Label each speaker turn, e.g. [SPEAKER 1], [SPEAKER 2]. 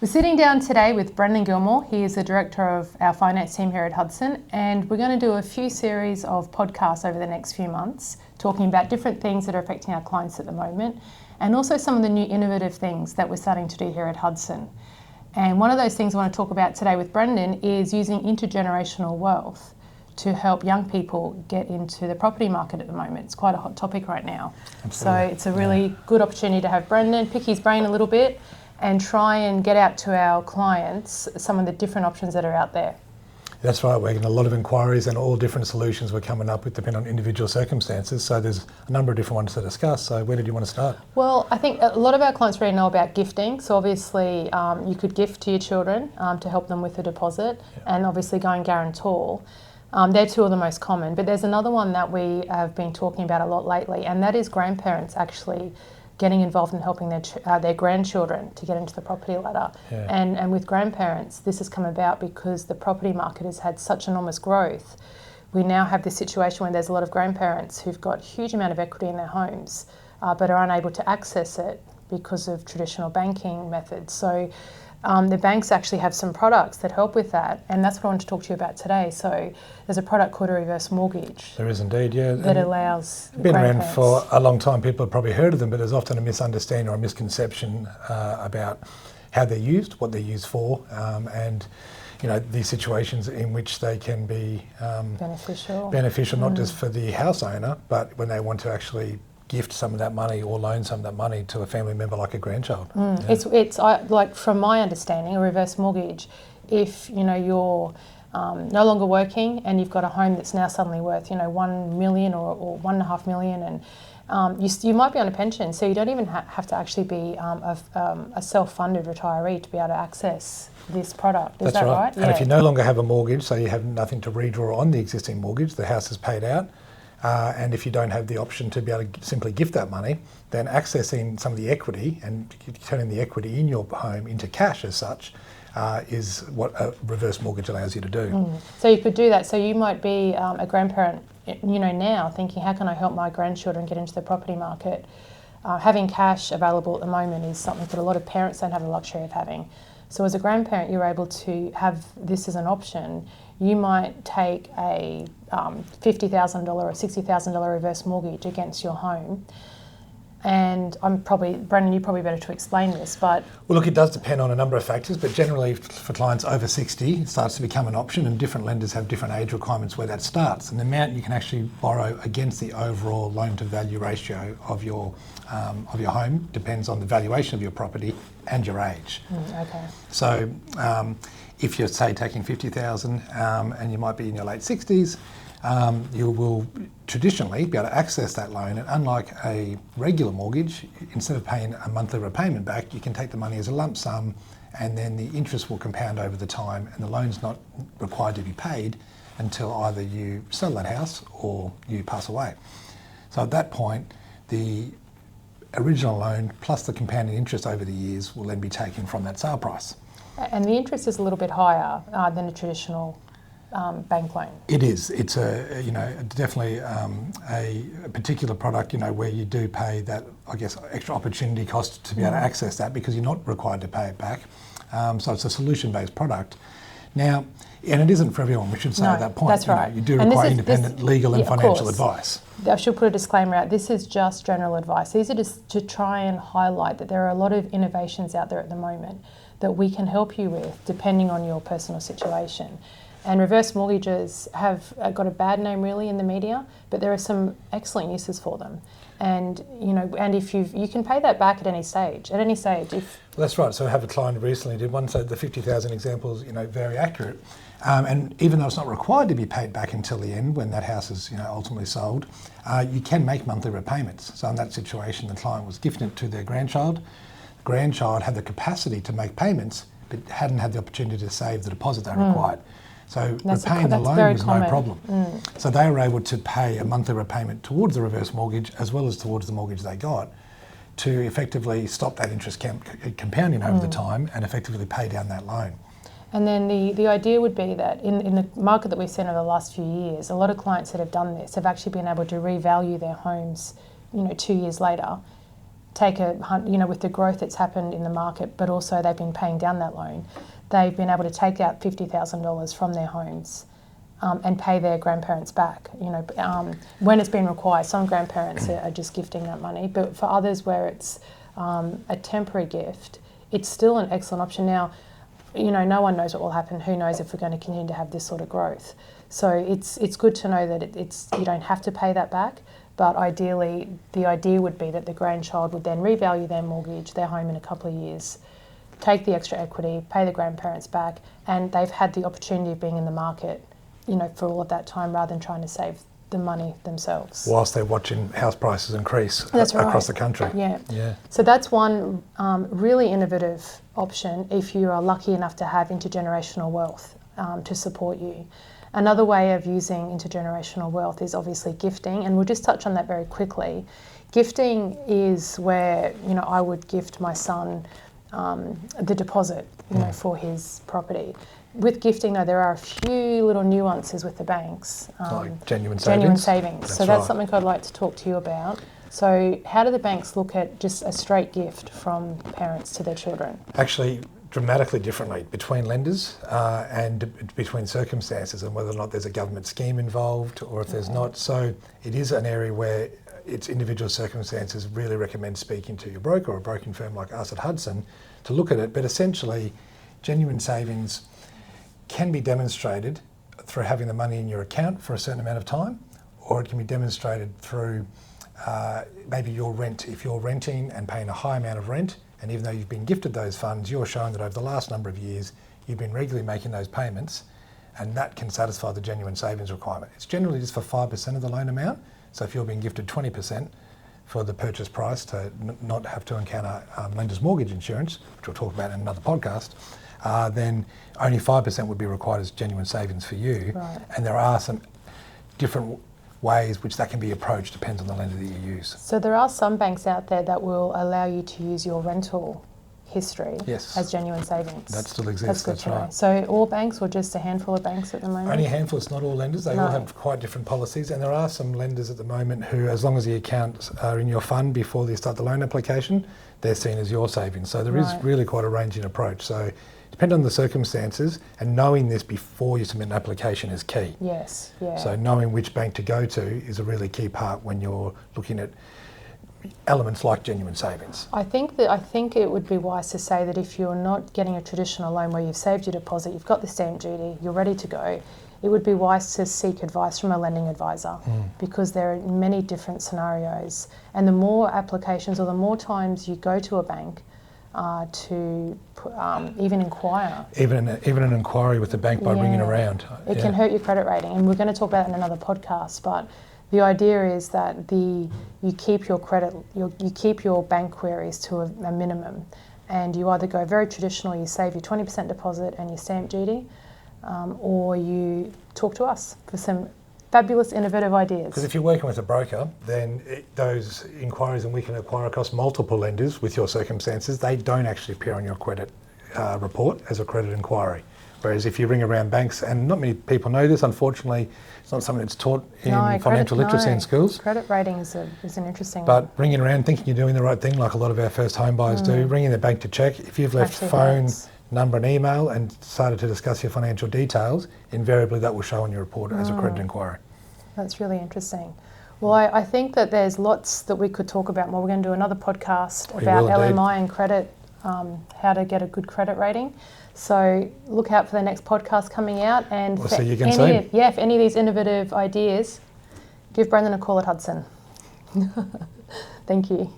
[SPEAKER 1] We're sitting down today with Brendan Gilmour. He is the director of our finance team here at Hudson, and we're going to do a few series of podcasts over the next few months talking about different things that are affecting our clients at the moment, and also some of the new innovative things that we're starting to do here at Hudson. And one of those things I want to talk about today with Brendan is using intergenerational wealth to help young people get into the property market at the moment. It's quite a hot topic right now. Absolutely. So it's a really good opportunity to have Brendan pick his brain a little bit and try and get out to our clients some of the different options that are out there.
[SPEAKER 2] That's right, we're getting a lot of inquiries and all different solutions we're coming up with depending on individual circumstances. So there's a number of different ones to discuss. So where did you want to start?
[SPEAKER 1] Well, I think a lot of our clients really know about gifting. So obviously you could gift to your children to help them with a deposit, and obviously going guarantor. They're two of the most common. But there's another one that we have been talking about a lot lately, and that is grandparents actually getting involved in helping their grandchildren to get into the property ladder. Yeah. And with grandparents, this has come about because the property market has had such enormous growth. We now have this situation where there's a lot of grandparents who've got a huge amount of equity in their homes, but are unable to access it because of traditional banking methods. So the banks actually have some products that help with that, and that's what I want to talk to you about today. So there's a product called a reverse mortgage.
[SPEAKER 2] There is indeed, yeah.
[SPEAKER 1] That allows
[SPEAKER 2] been around for a long time. People have probably heard of them, but there's often a misunderstanding or a misconception about how they're used, what they're used for, and these situations in which they can be beneficial not just for the house owner, but when they want to actually gift some of that money or loan some of that money to a family member like a grandchild. Yeah.
[SPEAKER 1] It's like, from my understanding, a reverse mortgage, if you're no longer working and you've got a home that's now suddenly worth 1 million or 1.5 million, and you might be on a pension, so you don't even have to actually be a self-funded retiree to be able to access this product. Is that right?
[SPEAKER 2] And if you no longer have a mortgage, so you have nothing to redraw on the existing mortgage, the house is paid out, and if you don't have the option to be able to simply gift that money, then accessing some of the equity and turning the equity in your home into cash as such is what a reverse mortgage allows you to do.
[SPEAKER 1] So you could do that. So you might be a grandparent, now thinking, how can I help my grandchildren get into the property market? Having cash available at the moment is something that a lot of parents don't have the luxury of having. So as a grandparent, you're able to have this as an option. You might take a $50,000 or $60,000 reverse mortgage against your home. And Brendan, you're probably better to explain this, but...
[SPEAKER 2] Well, look, it does depend on a number of factors, but generally for clients over 60, it starts to become an option, and different lenders have different age requirements where that starts. And the amount you can actually borrow against the overall loan-to-value ratio of your home depends on the valuation of your property and your age.
[SPEAKER 1] Okay.
[SPEAKER 2] So if you're, say, taking $50,000 and you might be in your late 60s, you will traditionally be able to access that loan, and unlike a regular mortgage, instead of paying a monthly repayment back, you can take the money as a lump sum, and then the interest will compound over the time, and the loan's not required to be paid until either you sell that house or you pass away. So at that point, the original loan plus the compounding interest over the years will then be taken from that sale price.
[SPEAKER 1] And the interest is a little bit higher than a traditional bank loan.
[SPEAKER 2] It is. It's definitely a particular product, where you do pay that, extra opportunity cost to be able to access that because you're not required to pay it back. So it's a solution-based product. Now, and it isn't for everyone, we should say at that point.
[SPEAKER 1] That's right.
[SPEAKER 2] You do require independent legal and financial advice.
[SPEAKER 1] I should put a disclaimer out. This is just general advice. These are just to try and highlight that there are a lot of innovations out there at the moment that we can help you with depending on your personal situation. And reverse mortgages have got a bad name really in the media, but there are some excellent uses for them. And and if you can pay that back at any stage.
[SPEAKER 2] Well, that's right. So I have a client who recently did one. So the 50,000 example is very accurate. And even though it's not required to be paid back until the end, when that house is ultimately sold, you can make monthly repayments. So in that situation, the client was gifting it to their grandchild. The grandchild had the capacity to make payments, but hadn't had the opportunity to save the deposit they required. So repaying the loan was no problem. So they were able to pay a monthly repayment towards the reverse mortgage as well as towards the mortgage they got to effectively stop that interest compounding over the time and effectively pay down that loan.
[SPEAKER 1] And then the idea would be that in the market that we've seen over the last few years, a lot of clients that have done this have actually been able to revalue their homes, 2 years later, take with the growth that's happened in the market, but also they've been paying down that loan, they've been able to take out $50,000 from their homes and pay their grandparents back. When it's been required, some grandparents are just gifting that money, but for others where it's a temporary gift, it's still an excellent option. Now, no one knows what will happen. Who knows if we're going to continue to have this sort of growth? So it's good to know that you don't have to pay that back. But ideally, the idea would be that the grandchild would then revalue their mortgage, their home in a couple of years, take the extra equity, pay the grandparents back, and they've had the opportunity of being in the market, for all of that time rather than trying to save the money themselves.
[SPEAKER 2] Whilst they're watching house prices increase across the country.
[SPEAKER 1] Yeah. So that's one really innovative option if you are lucky enough to have intergenerational wealth to support you. Another way of using intergenerational wealth is obviously gifting, and we'll just touch on that very quickly. Gifting is where, I would gift my son the deposit, for his property. With gifting, though, there are a few little nuances with the banks.
[SPEAKER 2] Like genuine savings.
[SPEAKER 1] That's that's something I'd like to talk to you about. So how do the banks look at just a straight gift from parents to their children?
[SPEAKER 2] Actually, dramatically differently between lenders and between circumstances, and whether or not there's a government scheme involved or if there's not. So it is an area where it's individual circumstances. Really recommend speaking to your broker or a broking firm like us at Hudson to look at it. But essentially, genuine savings can be demonstrated through having the money in your account for a certain amount of time, or it can be demonstrated through maybe your rent. If you're renting and paying a high amount of rent, and even though you've been gifted those funds, you're showing that over the last number of years, you've been regularly making those payments, and that can satisfy the genuine savings requirement. It's generally just for 5% of the loan amount. So if you're being gifted 20% for the purchase price to not have to encounter lender's mortgage insurance, which we'll talk about in another podcast, then only 5% would be required as genuine savings for you.
[SPEAKER 1] Right.
[SPEAKER 2] And there are some different ways which that can be approached, depends on the lender that you use.
[SPEAKER 1] So there are some banks out there that will allow you to use your rental history as genuine savings.
[SPEAKER 2] That still exists, that's right.
[SPEAKER 1] So all banks, or just a handful of banks at the moment?
[SPEAKER 2] Only a handful, it's not all lenders. They all have quite different policies, and there are some lenders at the moment who, as long as the accounts are in your fund before you start the loan application, they're seen as your savings. So there is really quite a ranging approach. So depending on the circumstances, and knowing this before you submit an application is key.
[SPEAKER 1] Yes, yeah.
[SPEAKER 2] So knowing which bank to go to is a really key part when you're looking at elements like genuine savings.
[SPEAKER 1] I think it would be wise to say that if you're not getting a traditional loan where you've saved your deposit, you've got the stamp duty, you're ready to go, it would be wise to seek advice from a lending advisor because there are many different scenarios, and the more applications or the more times you go to a bank to even inquire.
[SPEAKER 2] Even an inquiry with the bank by ringing around.
[SPEAKER 1] It can hurt your credit rating, and we're going to talk about that in another podcast, but the idea is that you keep your you keep your bank queries to a minimum, and you either go very traditional, you save your 20% deposit and your stamp duty, or you talk to us for some fabulous, innovative ideas.
[SPEAKER 2] Because if you're working with a broker, then those inquiries, and we can acquire across multiple lenders with your circumstances, they don't actually appear on your credit report as a credit inquiry. Whereas if you ring around banks, and not many people know this, unfortunately, it's not something that's taught in financial literacy in schools.
[SPEAKER 1] Credit rating is an interesting
[SPEAKER 2] one. But ringing around thinking you're doing the right thing, like a lot of our first home buyers do, ringing the bank to check. If you've left phone, number and email and started to discuss your financial details, invariably that will show on your report as a credit inquiry.
[SPEAKER 1] That's really interesting. Well, I think that there's lots that we could talk about more. We're going to do another podcast about LMI and credit, how to get a good credit rating. So look out for the next podcast coming out. And
[SPEAKER 2] we'll see you again soon.
[SPEAKER 1] If any of these innovative ideas, give Brendan a call at Hudson. Thank you.